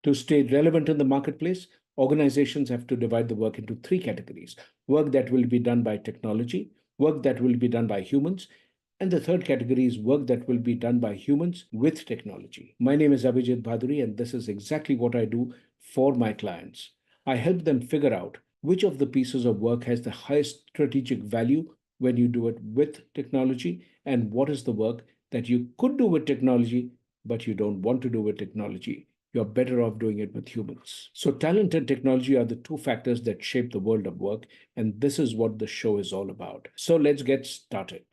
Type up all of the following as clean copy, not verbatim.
To stay relevant in the marketplace, organizations have to divide the work into three categories: work that will be done by technology, work that will be done by humans, and the third category is work that will be done by humans with technology. My name is Abhijit Bhaduri, and this is exactly what I do for my clients. I help them figure out which of the pieces of work has the highest strategic value when you do it with technology, and what is the work that you could do with technology, but you don't want to do with technology. You're better off doing it with humans. So, talent and technology are the two factors that shape the world of work, and this is what the show is all about. So, let's get started.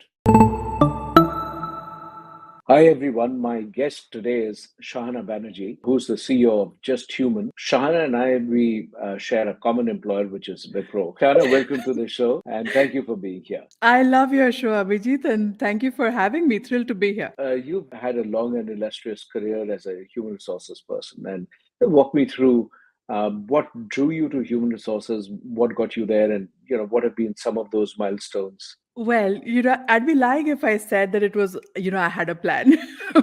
Hi everyone, my guest today is Shahana Banerjee, who's the CEO of Just Human. Shahana and I, we share a common employer, which is Wipro. Shahana, welcome to the show and thank you for being here. I love your show, Abhijit, and thank you for having me. Thrilled to be here. You've had a long and illustrious career as a human resources person, and walk me through what drew you to human resources, what got you there, and what have been some of those milestones. Well, I'd be lying if I said that it was, I had a plan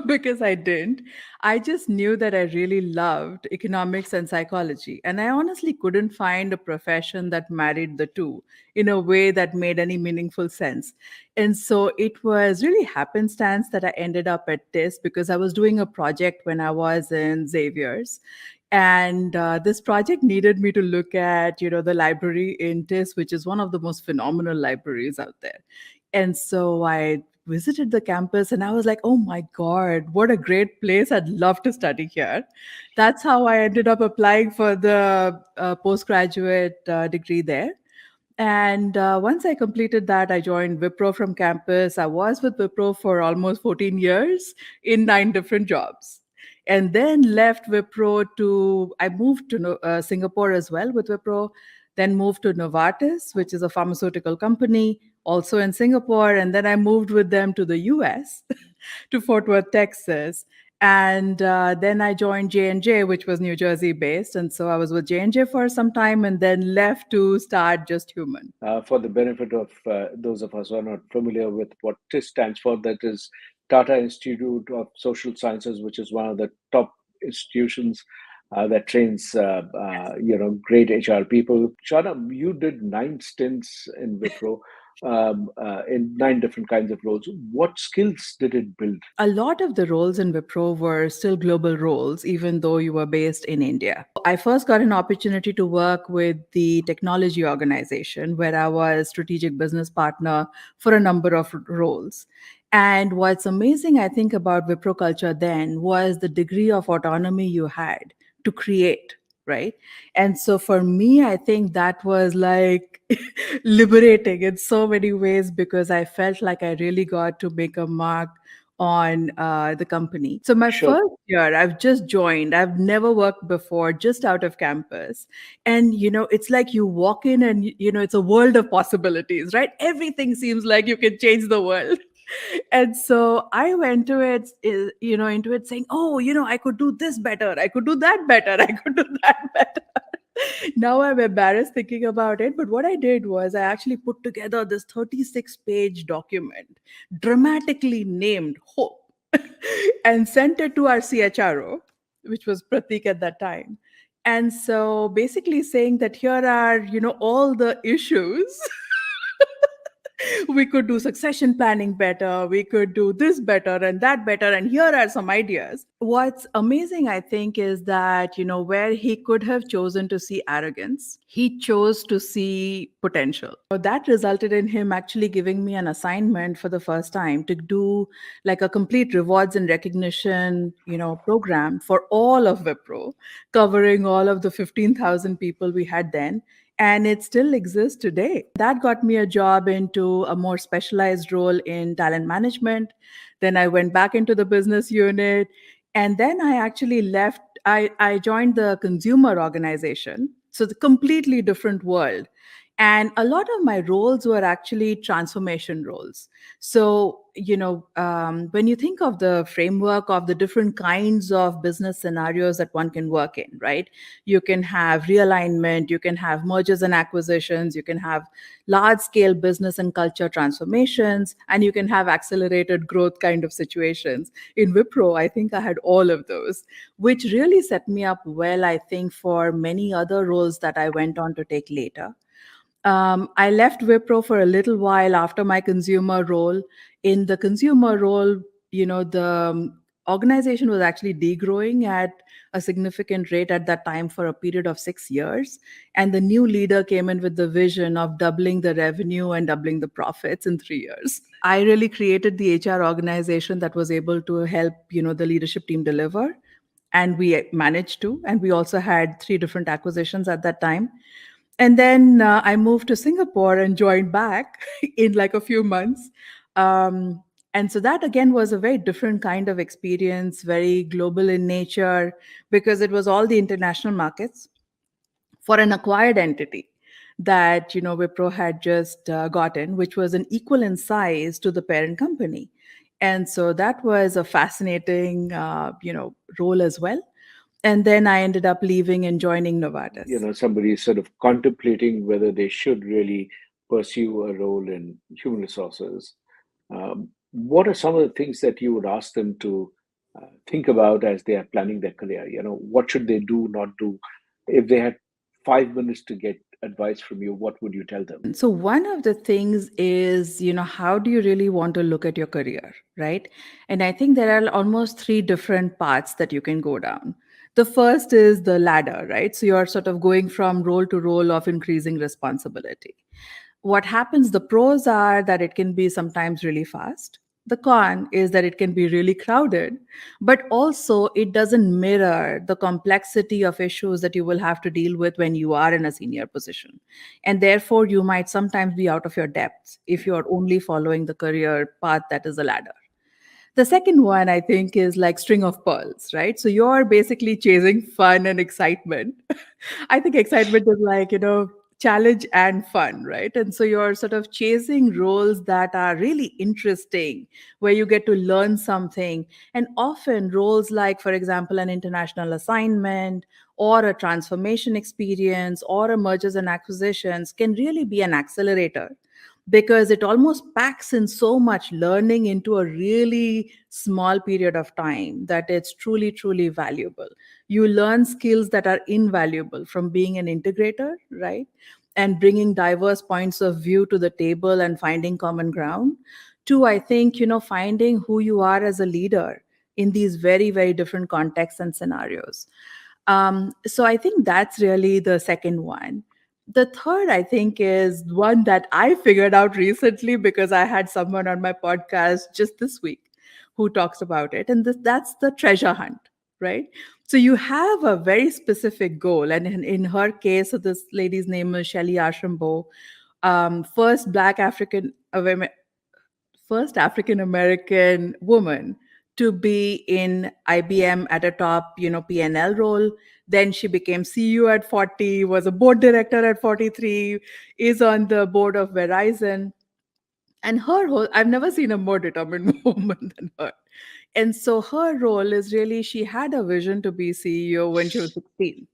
because I didn't. I just knew that I really loved economics and psychology. And I honestly couldn't find a profession that married the two in a way that made any meaningful sense. And so it was really happenstance that I ended up at this because I was doing a project when I was in Xavier's. And this project needed me to look at the library in TIS, which is one of the most phenomenal libraries out there. And so I visited the campus and I was like, oh my God, what a great place. I'd love to study here. That's how I ended up applying for the postgraduate degree there. And once I completed that, I joined Wipro from campus. I was with Wipro for almost 14 years in 9 different jobs. And then left Wipro I moved to Singapore as well with Wipro, then moved to Novartis, which is a pharmaceutical company, also in Singapore. And then I moved with them to the US, to Fort Worth, Texas. And then I joined J&J, which was New Jersey based. And so I was with J&J for some time and then left to start Just Human. For the benefit of those of us who are not familiar with what TIS stands for, that is Tata Institute of Social Sciences, which is one of the top institutions that trains, great HR people. Shana, you did 9 stints in Wipro in 9 different kinds of roles. What skills did it build? A lot of the roles in Wipro were still global roles, even though you were based in India. I first got an opportunity to work with the technology organization where I was strategic business partner for a number of roles. And what's amazing, I think, about Wipro culture then was the degree of autonomy you had to create. Right. And so for me, I think that was like liberating in so many ways because I felt like I really got to make a mark on the company. So my Sure. first year, I've just joined. I've never worked before, just out of campus. And it's like you walk in and it's a world of possibilities, right? Everything seems like you can change the world. And so I went to it, into it saying, oh, I could do this better. I could do that better. I could do that better. Now I'm embarrassed thinking about it. But what I did was I actually put together this 36-page document, dramatically named Hope, and sent it to our CHRO, which was Pratik at that time. And so basically saying that here are, all the issues. We could do succession planning better, we could do this better and that better, and here are some ideas. What's amazing, I think, is that where he could have chosen to see arrogance, he chose to see potential. So that resulted in him actually giving me an assignment for the first time to do like a complete rewards and recognition program for all of Wipro, covering all of the 15,000 people we had then, and it still exists today. That got me a job into a more specialized role in talent management. Then I went back into the business unit. And then I actually left, I joined the consumer organization. So the completely different world. And a lot of my roles were actually transformation roles. So, when you think of the framework of the different kinds of business scenarios that one can work in, right? You can have realignment, you can have mergers and acquisitions, you can have large scale business and culture transformations, and you can have accelerated growth kind of situations. In Wipro, I think I had all of those, which really set me up well, I think, for many other roles that I went on to take later. I left Wipro for a little while after my consumer role. In the consumer role, the organization was actually degrowing at a significant rate at that time for a period of 6 years. And the new leader came in with the vision of doubling the revenue and doubling the profits in 3 years. I really created the HR organization that was able to help, the leadership team deliver. And we managed to. And we also had 3 different acquisitions at that time. And then I moved to Singapore and joined back in like a few months. And so that again was a very different kind of experience, very global in nature, because it was all the international markets for an acquired entity that Wipro had just gotten, which was an equal in size to the parent company. And so that was a fascinating role as well. And then I ended up leaving and joining Novartis. Somebody is sort of contemplating whether they should really pursue a role in human resources, what are some of the things that you would ask them to think about as they are planning their career? What should they do, not do? If they had 5 minutes to get advice from you, what would you tell them? So one of the things is, how do you really want to look at your career, right? And I think there are almost 3 different paths that you can go down. The first is the ladder, right? So you're sort of going from role to role of increasing responsibility. What happens, the pros are that it can be sometimes really fast. The con is that it can be really crowded, but also it doesn't mirror the complexity of issues that you will have to deal with when you are in a senior position. And therefore, you might sometimes be out of your depth if you are only following the career path that is a ladder. The second one, I think, is like string of pearls, right? So you're basically chasing fun and excitement. I think excitement is like, challenge and fun, right? And so you're sort of chasing roles that are really interesting, where you get to learn something. And often roles like, for example, an international assignment or a transformation experience or a mergers and acquisitions can really be an accelerator, because it almost packs in so much learning into a really small period of time that it's truly, truly valuable. You learn skills that are invaluable from being an integrator, right? And bringing diverse points of view to the table and finding common ground. Two, I think, finding who you are as a leader in these very, very different contexts and scenarios. So I think that's really the second one. The third, I think, is one that I figured out recently because I had someone on my podcast just this week who talks about it. And that's the treasure hunt, right? So you have a very specific goal. And in her case, so this lady's name is Shelley Archambault, first Black African first African American woman to be in IBM at a top, P&L role. Then she became CEO at 40, was a board director at 43, is on the board of Verizon. And her whole, I've never seen a more determined woman than her. And so her role is really, she had a vision to be CEO when she was 16.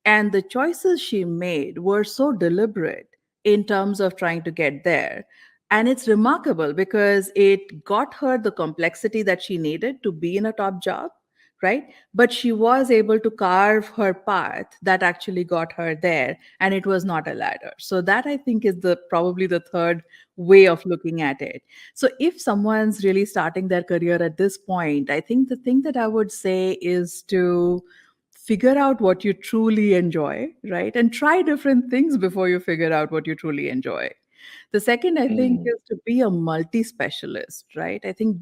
And the choices she made were so deliberate in terms of trying to get there. And it's remarkable because it got her the complexity that she needed to be in a top job, right? But she was able to carve her path that actually got her there, and it was not a ladder. So that, I think, is the probably the third way of looking at it. So if someone's really starting their career at this point, I think the thing that I would say is to figure out what you truly enjoy, right? And try different things before you figure out what you truly enjoy. The second, I think, Mm. is to be a multi specialist, right? I think,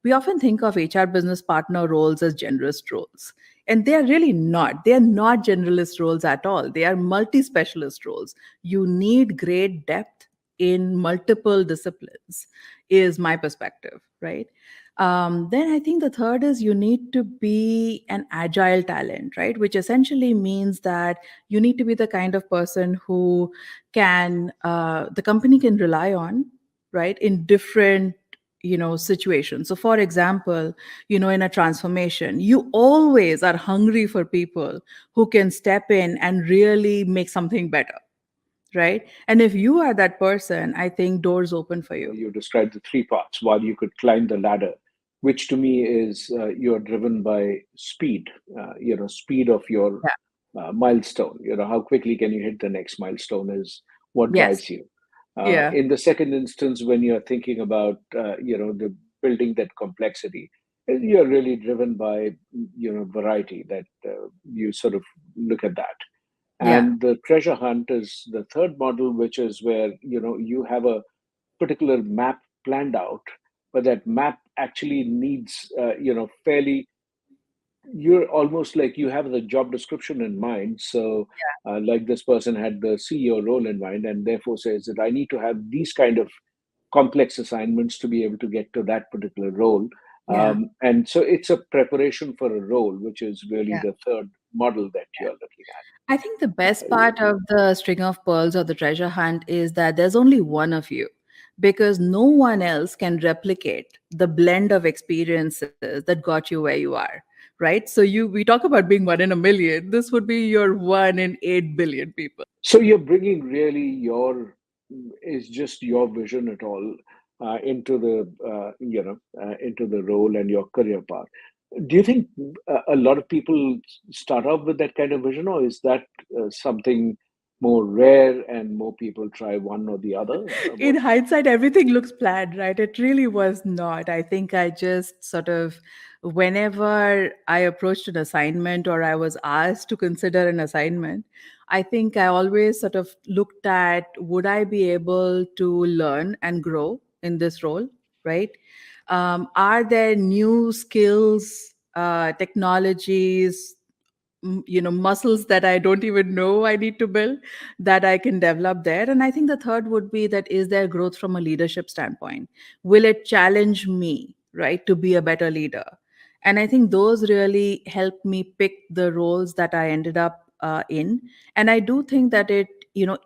we often think of HR business partner roles as generalist roles, and they are really not. They are not generalist roles at all. They are multi specialist roles. You need great depth in multiple disciplines, is my perspective, right? Then I think the third is you need to be an agile talent, right? Which essentially means that you need to be the kind of person who the company can rely on, right, in different situations. So for example, in a transformation, you always are hungry for people who can step in and really make something better, right? And if you are that person, I think doors open for you. You described the three parts. While you could climb the ladder, which to me is you're driven by speed, speed of your Yeah. milestone. How quickly can you hit the next milestone is what Yes. drives you. Yeah. In the second instance, when you're thinking about, the building that complexity, you're really driven by, variety that you sort of look at that. Yeah. And the treasure hunt is the third model, which is where, you have a particular map planned out, but that map actually needs, fairly, you're almost like you have the job description in mind. So, like this person had the CEO role in mind, and therefore says that I need to have these kind of complex assignments to be able to get to that particular role. Yeah. And so it's a preparation for a role, which is really Yeah. the third model that you're looking I think the best at. part of the string of pearls or the treasure hunt is that there's only one of you, because no one else can replicate the blend of experiences that got you where you are. Right. So we talk about being one in a million. This would be your 1 in 8 billion people. So you're bringing really your is just your vision at all into the into the role and your career path. Do you think a lot of people start off with that kind of vision, or is that something more rare and more people try one or the other? In What? hindsight, everything looks planned, right? It really was not. I think I just sort of, whenever I approached an assignment or I was asked to consider an assignment, I think I always sort of looked at, would I be able to learn and grow in this role, right? Are there new skills, technologies, muscles that I don't even know I need to build, that I can develop there? And I think the third would be that, is there growth from a leadership standpoint? Will it challenge me, right, to be a better leader? And I think those really helped me pick the roles that I ended up in. And I do think that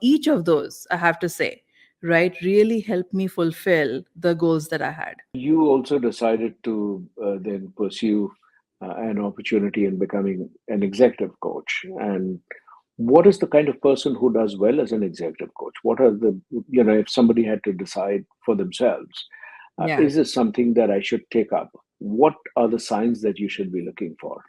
each of those, I have to say, right, really helped me fulfill the goals that I had. You also decided to then pursue an opportunity in becoming an executive coach. And what is the kind of person who does well as an executive coach? What are the, if somebody had to decide for themselves, Yeah. is this something that I should take up? What are the signs that you should be looking for?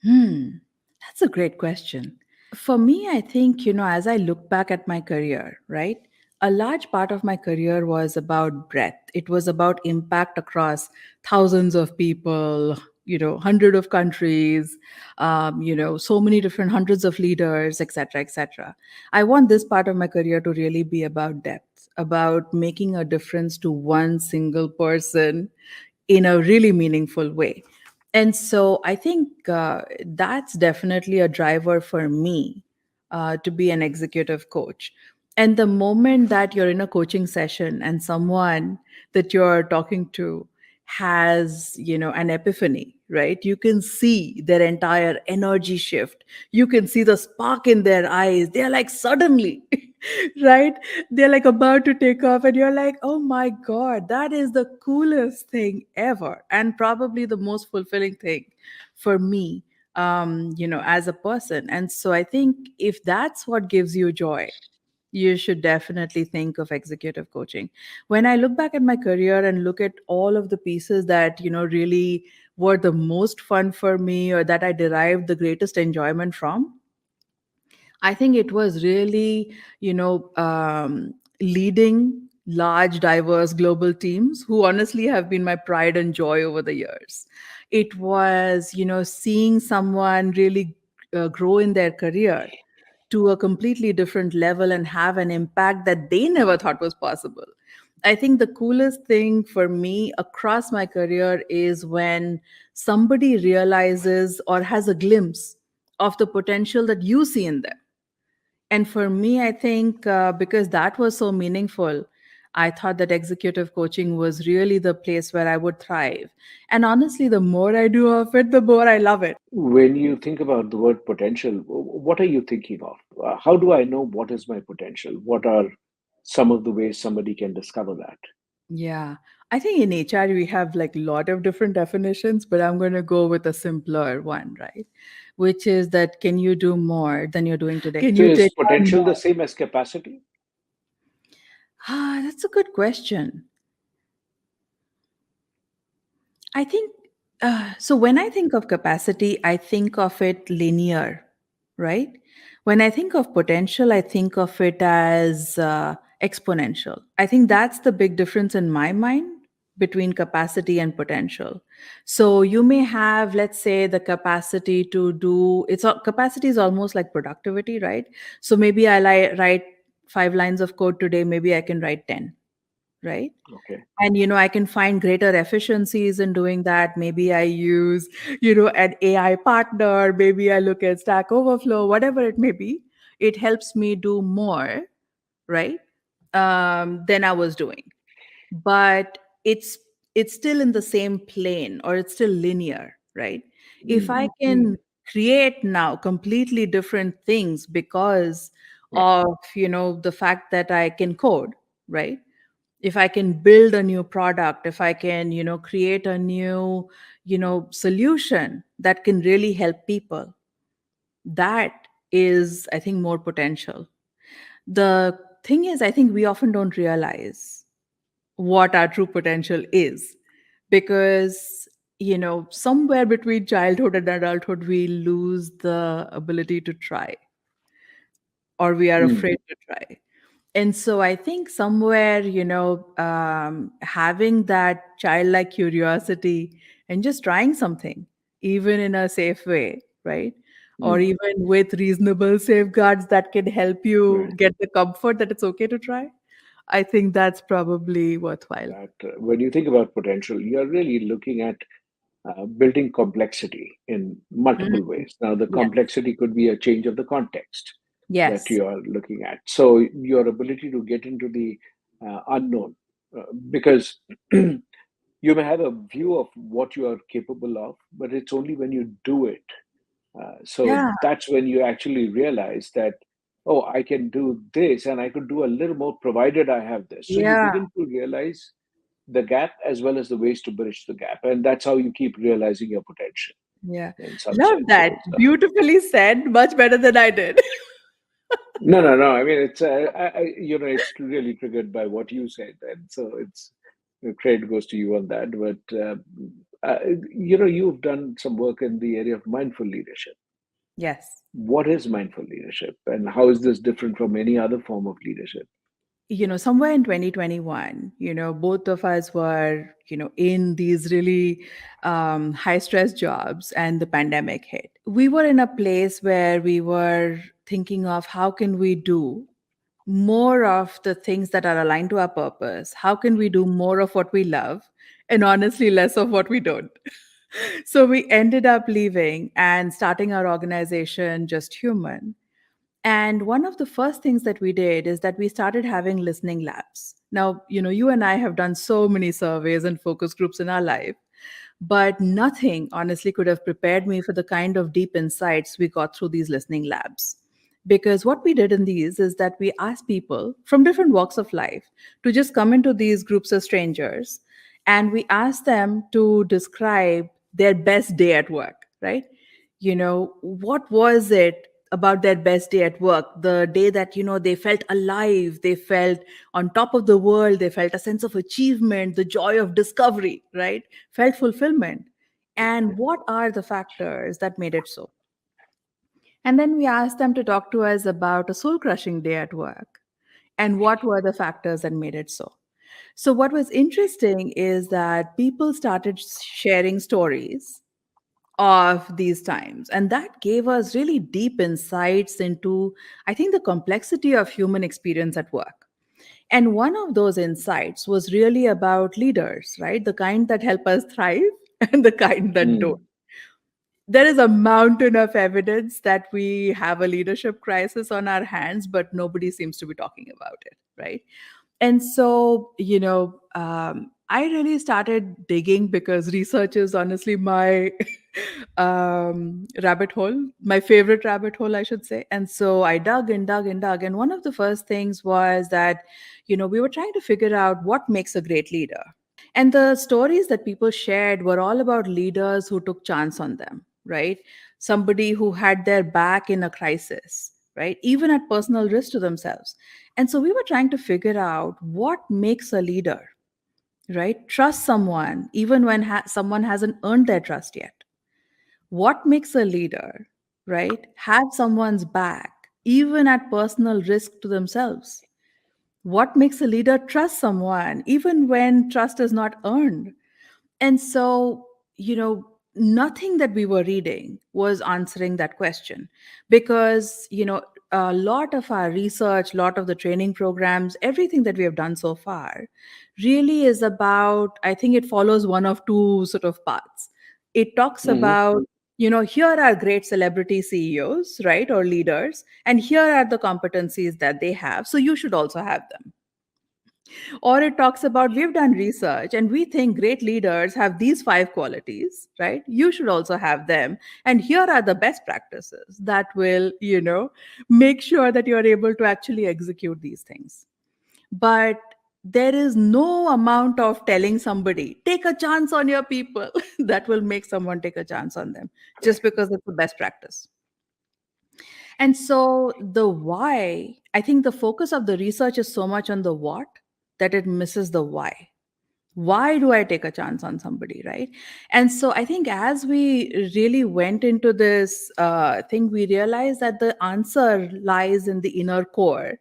Hmm. That's a great question. For me, I think, as I look back at my career, right, a large part of my career was about breadth. It was about impact across thousands of people, hundred of countries, so many different hundreds of leaders, etc., etc. I want this part of my career to really be about depth, about making a difference to one single person in a really meaningful way. And so I think that's definitely a driver for me to be an executive coach. And the moment that you're in a coaching session and someone that you're talking to has, an epiphany, right? You can see their entire energy shift. You can see the spark in their eyes. They're like, suddenly, right? They're like about to take off, and you're like, oh my God, that is the coolest thing ever. And probably the most fulfilling thing for me, as a person. And so I think if that's what gives you joy, you should definitely think of executive coaching. When I look back at my career and look at all of the pieces that, really were the most fun for me or that I derived the greatest enjoyment from, I think it was really, leading large, diverse global teams who honestly have been my pride and joy over the years. It was, seeing someone really grow in their career to a completely different level and have an impact that they never thought was possible. I think the coolest thing for me across my career is when somebody realizes or has a glimpse of the potential that you see in them. And for me, I think because that was so meaningful, I thought that executive coaching was really the place where I would thrive. And honestly, the more I do of it, the more I love it. When you think about the word potential, what are you thinking of? How do I know what is my potential? What are some of the ways somebody can discover that? Yeah. I think in HR we have like a lot of different definitions, but I'm going to go with a simpler one, right? Which is that can you do more than you're doing today? Can So you is take on potential the more? same as capacity? That's a good question. I think so. When I think of capacity, I think of it linear, right? When I think of potential, I think of it as exponential. I think that's the big difference in my mind between capacity and potential. So you may have, let's say, the capacity to do capacity is almost like productivity, right? So maybe write 5 lines of code today, maybe I can write 10, right? Okay. And I can find greater efficiencies in doing that. Maybe I use an AI partner, maybe I look at Stack Overflow, whatever it may be. It helps me do more, right, than I was doing. But it's still in the same plane, or it's still linear, right? If I Mm. can create now completely different things because Yeah. of the fact that I can code, right? If I can build a new product, if I can create a new solution that can really help people, that is, I think, more potential. The thing is, I think we often don't realize what our true potential is, because somewhere between childhood and adulthood we lose the ability to try, or we are Mm. afraid to try. And so I think somewhere, having that childlike curiosity and just trying something, even in a safe way, right? Or Mm. even with reasonable safeguards that can help you Right. get the comfort that it's okay to try. I think that's probably worthwhile. That when you think about potential, you're really looking at building complexity in multiple Mm. ways. Now, the Yes. complexity could be a change of the context that Yes. you are looking at. So, your ability to get into the unknown, because you may have a view of what you are capable of, but it's only when you do it. So, Yeah. that's when you actually realize that, oh, I can do this and I could do a little more provided I have this. So, you Yeah. begin to realize the gap as well as the ways to bridge the gap. And that's how you keep realizing your potential Yeah. in some Love that. senses. Beautifully said. Much better than I did. No, no, no. I mean, it's really triggered by what you said, and so it's the credit goes to you on that. But uh, you've done some work in the area of mindful leadership. Yes. What is mindful leadership, and how is this different from any other form of leadership? Somewhere in 2021, both of us were in these really high stress jobs, and the pandemic hit. We were in a place where we were thinking of how can we do more of the things that are aligned to our purpose, how can we do more of what we love, and honestly less of what we don't. So we ended up leaving and starting our organization, Just Human. And one of the first things that we did is that we started having listening labs. Now, you and I have done so many surveys and focus groups in our life, but nothing honestly could have prepared me for the kind of deep insights we got through these listening labs. Because what we did in these is that we asked people from different walks of life to just come into these groups of strangers, and we asked them to describe their best day at work, right? What was it about their best day at work, the day that they felt alive, they felt on top of the world, they felt a sense of achievement, the joy of discovery, right? Felt fulfillment. And what are the factors that made it so? And then we asked them to talk to us about a soul crushing day at work, and what were the factors that made it so. So what was interesting is that people started sharing stories of these times, and that gave us really deep insights into, I think, the complexity of human experience at work. And one of those insights was really about leaders, right? The kind that help us thrive and the kind that don't. Mm. There is a mountain of evidence that we have a leadership crisis on our hands, but nobody seems to be talking about it, right? And so, I really started digging because research is honestly my rabbit hole, my favorite rabbit hole, I should say. And so I dug and dug and dug. And one of the first things was that, we were trying to figure out what makes a great leader. And the stories that people shared were all about leaders who took chance on them, right? Somebody who had their back in a crisis, right? Even at personal risk to themselves. And so we were trying to figure out what makes a leader, right? Trust someone even when someone hasn't earned their trust yet. What makes a leader, right? Have someone's back even at personal risk to themselves. What makes a leader trust someone even when trust is not earned? And so, nothing that we were reading was answering that question because, a lot of our research, lot of the training programs, everything that we have done so far really is about, I think it follows one of two sort of paths. It talks Hmm. about, here are great celebrity CEOs, right, or leaders, and here are the competencies that they have. So you should also have them. Or it talks about we've done research and we think great leaders have these five qualities, right? You should also have them. And here are the best practices that will, make sure that you're able to actually execute these things. But there is no amount of telling somebody, take a chance on your people, that will make someone take a chance on them just because it's the best practice. And so the why, I think the focus of the research is so much on the what that it misses the why. Why do I take a chance on somebody, right? And so I think as we really went into this thing, we realized that the answer lies in the inner core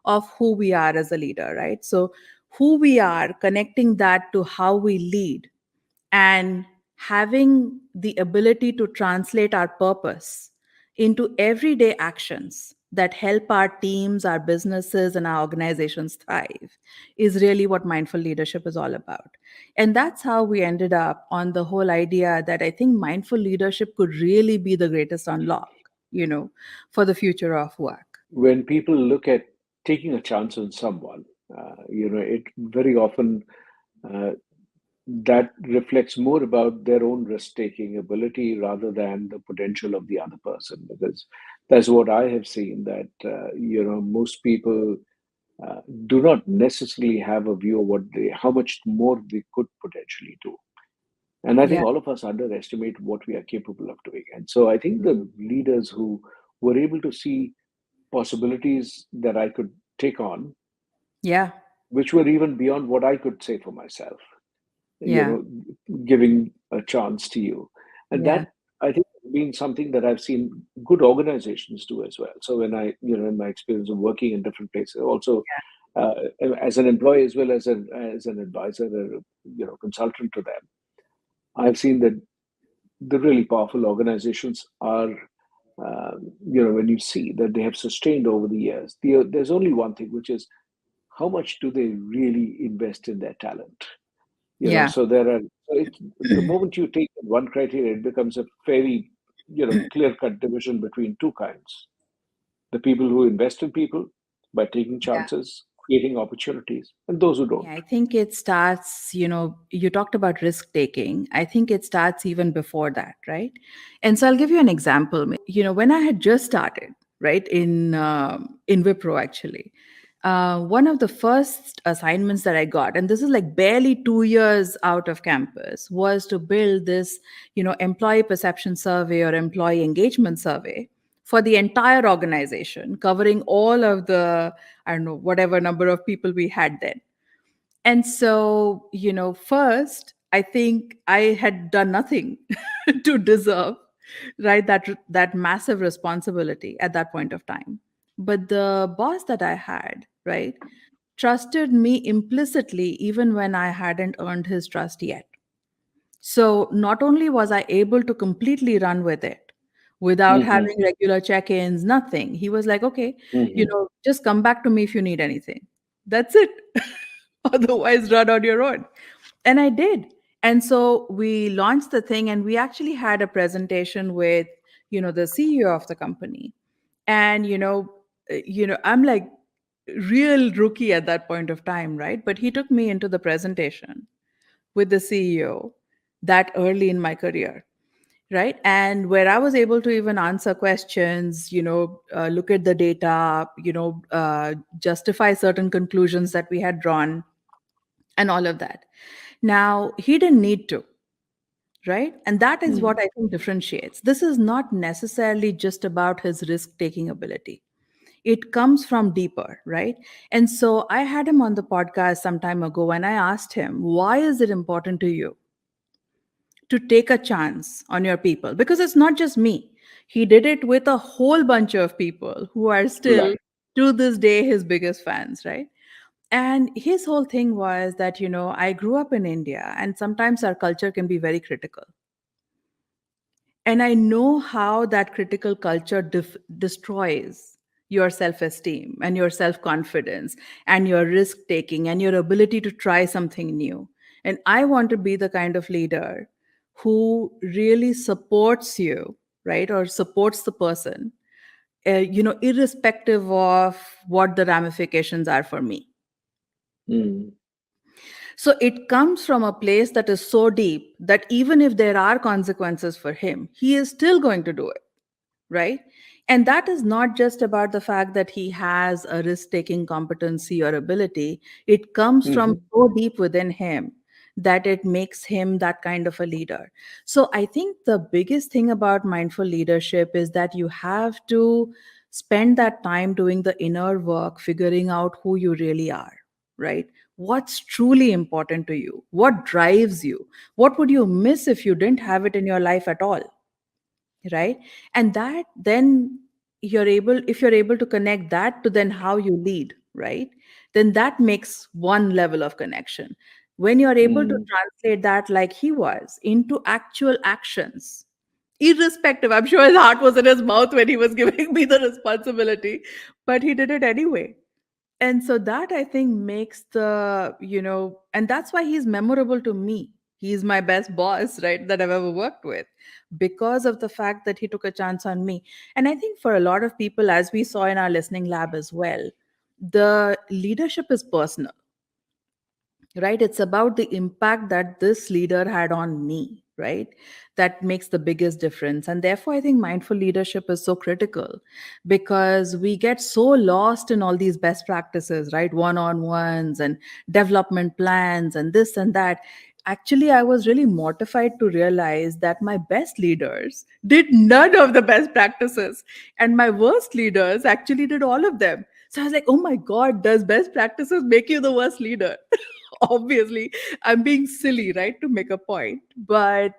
of who we are as a leader, right? So who we are, connecting that to how we lead, and having the ability to translate our purpose into everyday actions that help our teams, our businesses, and our organizations thrive is really what mindful leadership is all about. And that's how we ended up on the whole idea that I think mindful leadership could really be the greatest unlock, for the future of work. When people look at taking a chance on someone, it very often uh, that reflects more about their own risk-taking ability rather than the potential of the other person. Because that's what I have seen, that most people do not necessarily have a view of how much more they could potentially do. And I think Yeah. all of us underestimate what we are capable of doing. And so I think the leaders who were able to see possibilities that I could take on, Yeah. which were even beyond what I could say for myself, you Yeah. know, giving a chance to you. And Yeah. that, I think, has been something that I've seen good organizations do as well. So when in my experience of working in different places, also uh, as an employee as well as an advisor, or, consultant to them, I've seen that the really powerful organizations are, when you see that they have sustained over the years, there's only one thing, which is how much do they really invest in their talent? Yeah. So there are, so the moment you take one criteria, it becomes a very, clear cut division between two kinds: the people who invest in people by taking Yeah. chances, creating opportunities, and those who Yeah, don't. I think it starts, you talked about risk taking. I think it starts even before that, right? And so I'll give you an example. When I had just started, right, in Wipro actually, one of the first assignments that I got, and this is like barely 2 years out of campus, was to build this, employee perception survey or employee engagement survey for the entire organization, covering all of the, I don't know, whatever number of people we had then. And so, first, I think I had done nothing to deserve, right, that massive responsibility at that point of time. But the boss that I had, right, trusted me implicitly even when I hadn't earned his trust yet. So not only was I able to completely run with it without Hmm. having regular check-ins, nothing. He was like, okay, Hmm. just come back to me if you need anything. That's it. Otherwise, run on your own. And I did. And so we launched the thing and we actually had a presentation with, the CEO of the company. And, I'm like, real rookie at that point of time, right? But he took me into the presentation with the CEO that early in my career, right? And where I was able to even answer questions, look at the data, justify certain conclusions that we had drawn, and all of that. Now, he didn't need to, right? And that is Mm. what I think differentiates. This is not necessarily just about his risk taking ability. It comes from deeper, right? And so I had him on the podcast some time ago and I asked him, why is it important to you to take a chance on your people? Because it's not just me. He did it with a whole bunch of people who are still Right. to this day his biggest fans, right? And his whole thing was that, I grew up in India and sometimes our culture can be very critical. And I know how that critical culture destroys your self esteem and your self confidence and your risk taking and your ability to try something new. And I want to be the kind of leader who really supports you, right? Or supports the person, irrespective of what the ramifications are for me. Mm. So it comes from a place that is so deep that even if there are consequences for him, he is still going to do it, right? And that is not just about the fact that he has a risk taking competency or ability. It comes from Mhm. so deep within him that it makes him that kind of a leader. So I think the biggest thing about mindful leadership is that you have to spend that time doing the inner work, figuring out who you really are, right? What's truly important to you? What drives you? What would you miss if you didn't have it in your life at all? Right? And that then you're able, if you're able to connect that to then how you lead, right, then that makes one level of connection. When you're able to Mm. translate that like he was into actual actions, irrespective, I'm sure his heart was in his mouth when he was giving me the responsibility, but he did it anyway. And so that I think makes the, and that's why he's memorable to me. He's my best boss, right, that I've ever worked with, because of the fact that he took a chance on me. And I think for a lot of people, as we saw in our listening lab as well, the leadership is personal, right? It's about the impact that this leader had on me, right? That makes the biggest difference. And therefore, I think mindful leadership is so critical because we get so lost in all these best practices, right? One on ones and development plans and this and that. Actually, I was really mortified to realize that my best leaders did none of the best practices, and my worst leaders actually did all of them. So I was like, oh my God, does best practices make you the worst leader? Obviously, I'm being silly, right, to make a point, but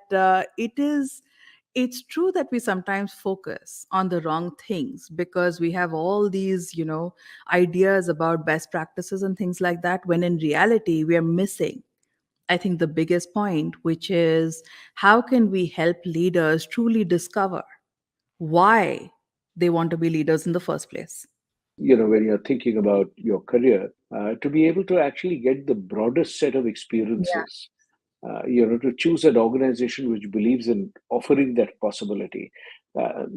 it's true that we sometimes focus on the wrong things because we have all these ideas about best practices and things like that, when in reality we are missing, I think, the biggest point, which is how can we help leaders truly discover why they want to be leaders in the first place. When you're thinking about your career, to be able to actually get the broadest set of Yeah. experiences, to choose an organization which believes in offering that possibility.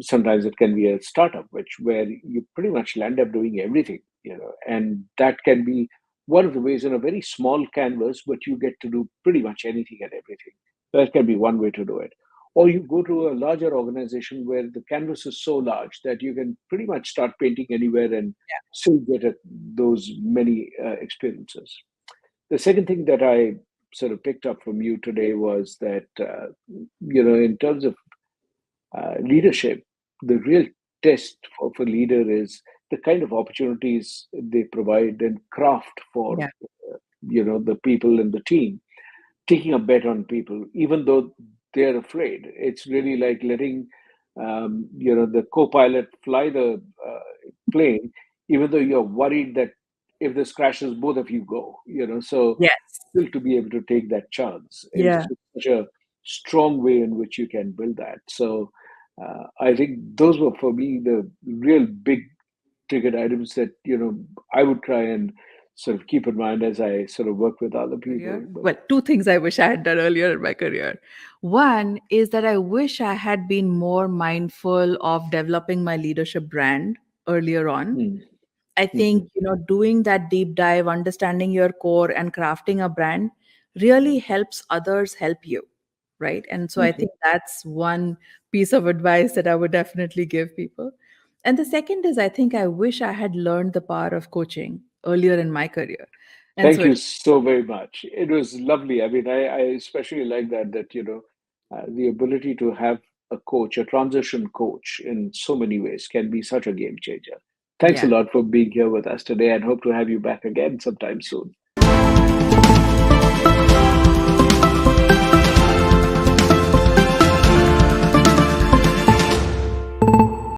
Sometimes it can be a startup, where you pretty much land up doing everything, and that can be one of the ways in a very small canvas, but you get to do pretty much anything and everything. That can be one way to do it. Or you go to a larger organization where the canvas is so large that you can pretty much start painting anywhere and still get those many experiences. The second thing that I sort of picked up from you today was that, in terms of leadership, the real test for leader is the kind of opportunities they provide and craft for, Yeah. the people in the team, taking a bet on people, even though they're afraid. It's really like letting, the co-pilot fly the plane, even though you're worried that if this crashes, both of you go. So Yes. still to be able to take that chance is Yeah. such a strong way in which you can build that. So I think those were for me the real big ticket items that I would try and sort of keep in mind as I sort of work with other people. Career? But Well, two things I wish I had done earlier in my career. One is that I wish I had been more mindful of developing my leadership brand earlier on. mm, I Mhm. think, doing that deep dive, understanding your core and crafting a brand really helps others help you. Right. And so I Mhm. think that's one piece of advice that I would definitely give people. And the second is, I think I wish I had learned the power of coaching earlier in my career. And Thank so, you so very much. It was lovely. I mean, I especially like that, the ability to have a coach, a transition coach in so many ways can be such a game changer. Thanks a yeah. lot for being here with us today and hope to have you back again sometime soon.